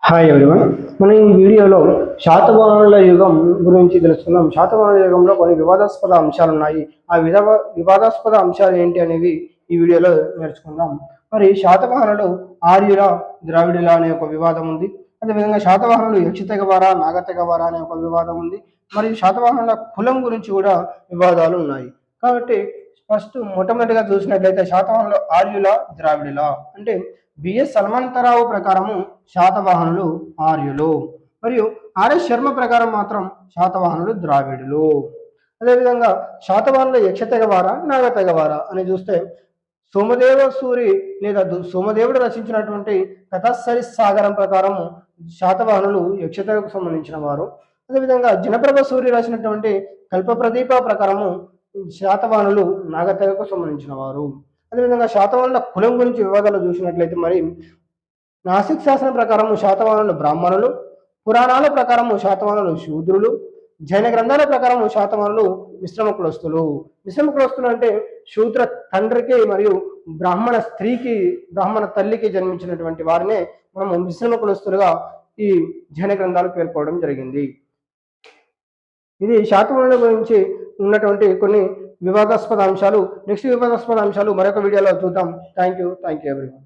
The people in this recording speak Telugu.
Hi everyone. మనం ఈ వీడియోలో శాతవాహనుల యుగం గురించి తెలుసుకుందాం. శాతవాహనుల యుగంలో కొన్ని వివాదాస్పద అంశాలు ఉన్నాయి. ఆ వివాదాస్పద అంశాలు ఏంటి అనేవి ఈ వీడియోలో నేర్చుకుందాం. మరి శాతవాహనులు ఆర్యుల, ద్రావిడుల అనే ఒక వివాదం ఉంది. అదేవిధంగా శాతవాహనులు యక్షతెగవారా, నాగతెగవారా అనే ఒక వివాదం ఉంది. మరి శాతవాహనుల కులం గురించి కూడా వివాదాలు ఉన్నాయి. కాబట్టి ఫస్ట్ మొట్టమొదటిగా చూసినట్లయితే శాతవాహనులు ఆర్యుల, ద్రావిడుల అంటే బిఎస్ హనుమంతరావు ప్రకారము శాతవాహనులు ఆర్యులు మరియు ఆర్ఎస్ శర్మ ప్రకారం మాత్రం శాతవాహనులు ద్రావిడులు. అదేవిధంగా శాతవాహనుల యక్షతెగవారా, నాగతెగవారా అని చూస్తే సోమదేవ సూరి లేదా సోమదేవుడు రచించినటువంటి కథాసరి సాగరం ప్రకారం శాతవాహనులు యక్షతెగకు సంబంధించిన వారు. అదేవిధంగా జనప్రభ సూరి రాసినటువంటి కల్పప్రదీప ప్రకారము శాతవాహనులు నాగతెగకు సంబంధించిన వారు. అదేవిధంగా శాతవాహనుల కులం గురించి వివాదాలు చూసినట్లయితే మరి నాసిక్ శాసనం ప్రకారము శాతవాహనులు బ్రాహ్మణులు, పురాణాల ప్రకారము శాతవాహనులు శూద్రులు, జైన గ్రంథాల ప్రకారము శాతవాహనులు మిశ్రమ కులస్తులు. మిశ్రమ కులస్తులు అంటే శూద్ర తండ్రికి మరియు బ్రాహ్మణ స్త్రీకి, బ్రాహ్మణ తల్లికి జన్మించినటువంటి వారినే మనము మిశ్రమ కులస్తులుగా ఈ జైన గ్రంథాలు పేర్కోవడం జరిగింది. ఇది శాతవాహనుల గురించి ఉన్నటువంటి కొన్ని వివాదాస్పద అంశాలు. నెక్స్ట్ వివాదాస్పద అంశాలు మరొక వీడియోలో చూద్దాం. Thank you everyone.